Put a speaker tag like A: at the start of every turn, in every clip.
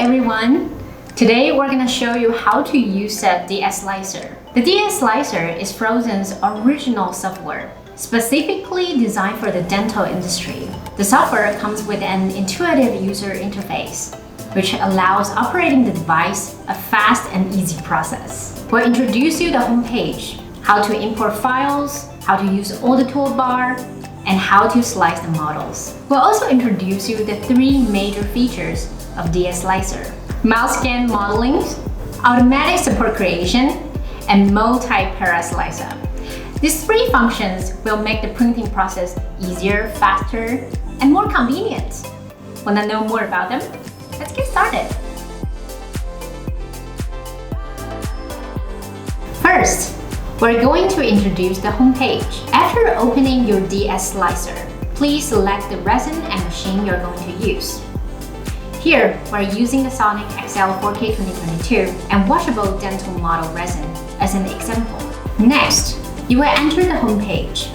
A: everyone! Today we're going to show you how to use the DS Slicer. The DS Slicer is Phrozen's original software, specifically designed for the dental industry. The software comes with an intuitive user interface, which allows operating the device a fast and easy process. We'll introduce you the homepage, how to import files, how to use all the toolbar, and how to slice the models. We'll also introduce you the three major features of DS Slicer: mouse scan modeling, automatic support creation, and multi-para slicer. These three functions will make the printing process easier, faster, and more convenient. Want to know more about them? Let's get started. First, we're going to introduce the homepage. After opening your DS Slicer, please select the resin and machine you're going to use. Here, we're using the Sonic XL 4K 2022 and washable dental model resin as an example. Next, you will enter the homepage.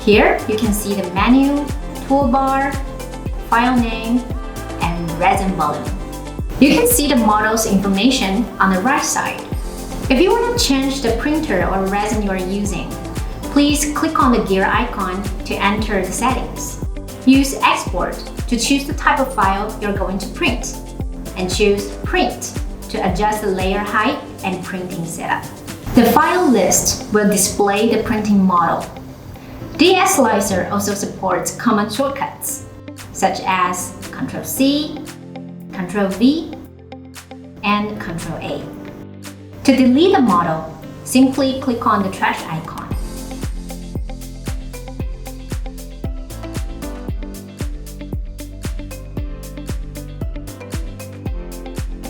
A: Here, you can see the menu, toolbar, file name, and resin volume. You can see the model's information on the right side. If you want to change the printer or resin you are using, please click on the gear icon to enter the settings. Use Export to choose the type of file you're going to print, and choose Print to adjust the layer height and printing setup. The file list will display the printing model. DS Slicer also supports command shortcuts, such as Ctrl+C, Ctrl+V, and Ctrl+A. To delete the model, simply click on the trash icon.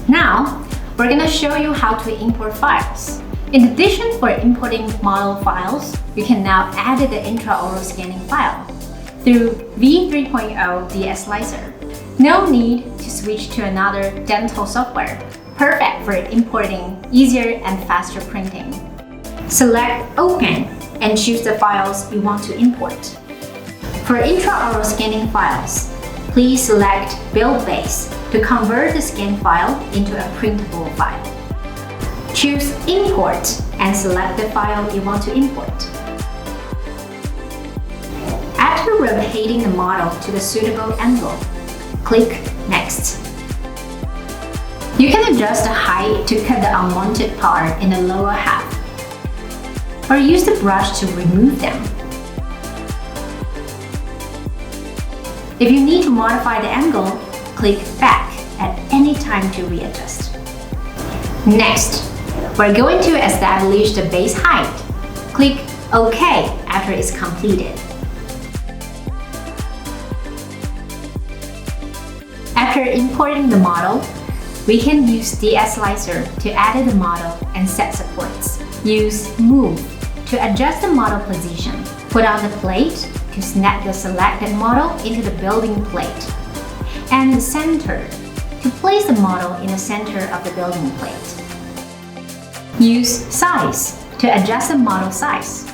A: Now, we're going to show you how to import files. In addition for importing model files, you can now add the intraoral scanning file through v3.0 DS Slicer. No need to switch to another dental software. Perfect for importing easier and faster printing. Select Open and choose the files you want to import. For intraoral scanning files, please select Build Base to convert the scan file into a printable file. Choose Import and select the file you want to import. After rotating the model to the suitable angle, click Next. You can adjust the height to cut the unwanted part in the lower half, or use the brush to remove them. If you need to modify the angle, click Back at any time to readjust. Next, we're going to establish the base height. Click OK after it's completed. After importing the model, we can use DS Slicer to add the model and set supports. Use Move to adjust the model position. Put on the plate to snap the selected model into the building plate. And the Center to place the model in the center of the building plate. Use Size to adjust the model size.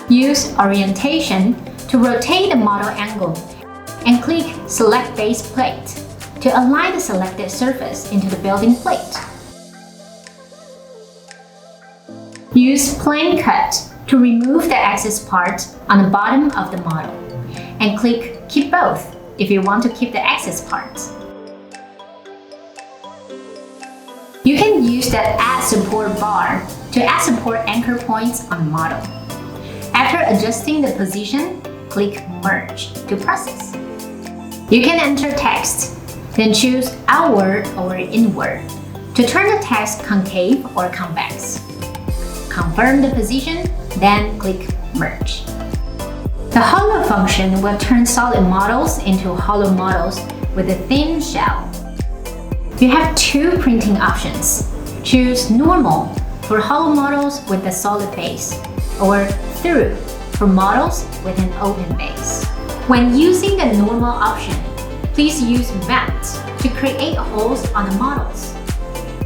A: Use Orientation to rotate the model angle, and click Select Base Plate to align the selected surface into the building plate. Use Plane Cut to remove the excess part on the bottom of the model, and click Keep Both if you want to keep the excess parts. You can use the Add Support bar to add support anchor points on the model. After adjusting the position, click Merge to process. You can enter text, then choose Outward or Inward to turn the text concave or convex. Confirm the position, then click Merge. The Hollow function will turn solid models into hollow models with a thin shell. You have two printing options. Choose Normal for hollow models with a solid base, or Through for models with an open base. When using the normal option, please use vents to create holes on the models.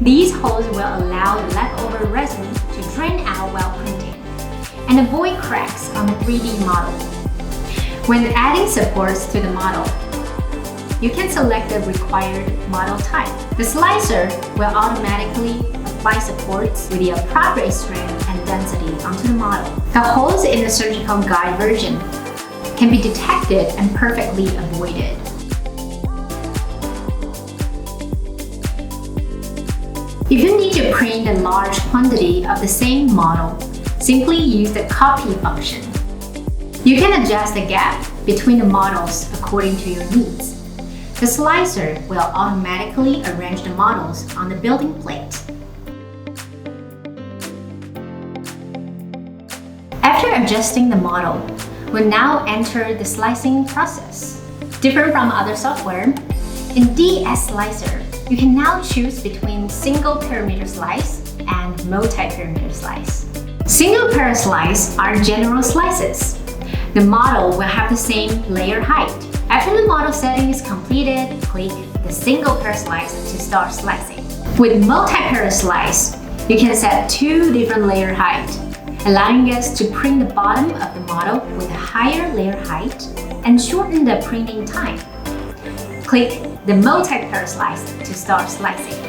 A: These holes will allow the leftover resin to drain out while printing and avoid cracks on the 3D model. When adding supports to the model, you can select the required model type. The slicer will automatically apply supports with the appropriate strength and density onto the model. The holes in the surgical guide version can be detected and perfectly avoided. If you need to print a large quantity of the same model, simply use the copy function. You can adjust the gap between the models according to your needs. The slicer will automatically arrange the models on the building plate. After adjusting the model, we'll now enter the slicing process. Different from other software, in DS Slicer, you can now choose between single parameter slice and multi-parameter slice. Single para slice are general slices. The model will have the same layer height. After the model setting is completed, click the single para slice to start slicing. With multi-para slice, you can set 2 different layer height, allowing us to print the bottom of the model with a higher layer height and shorten the printing time. Click the multi-para slice to start slicing.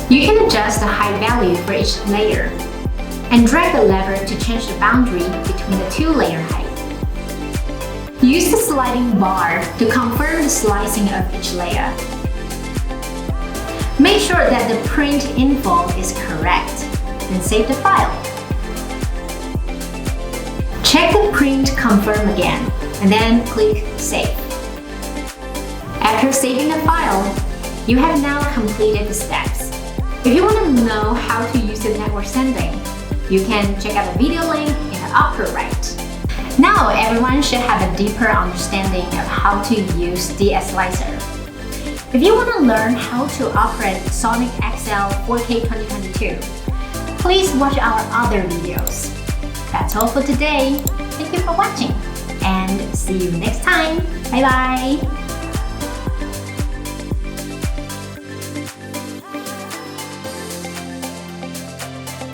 A: You can adjust the height value for each layer and drag the lever to change the boundary between the 2 layer height. Use the sliding bar to confirm the slicing of each layer. Make sure that the print info is correct, then save the file. Check the print confirm again, and then click Save. After saving the file, you have now completed the steps. If you want to know how to use the network sending, you can check out the video link in the upper right. Now everyone should have a deeper understanding of how to use DS Slicer. If you want to learn how to operate Sonic XL 4K 2022, please watch our other videos. That's all for today. Thank you for watching and see you next time. Bye bye!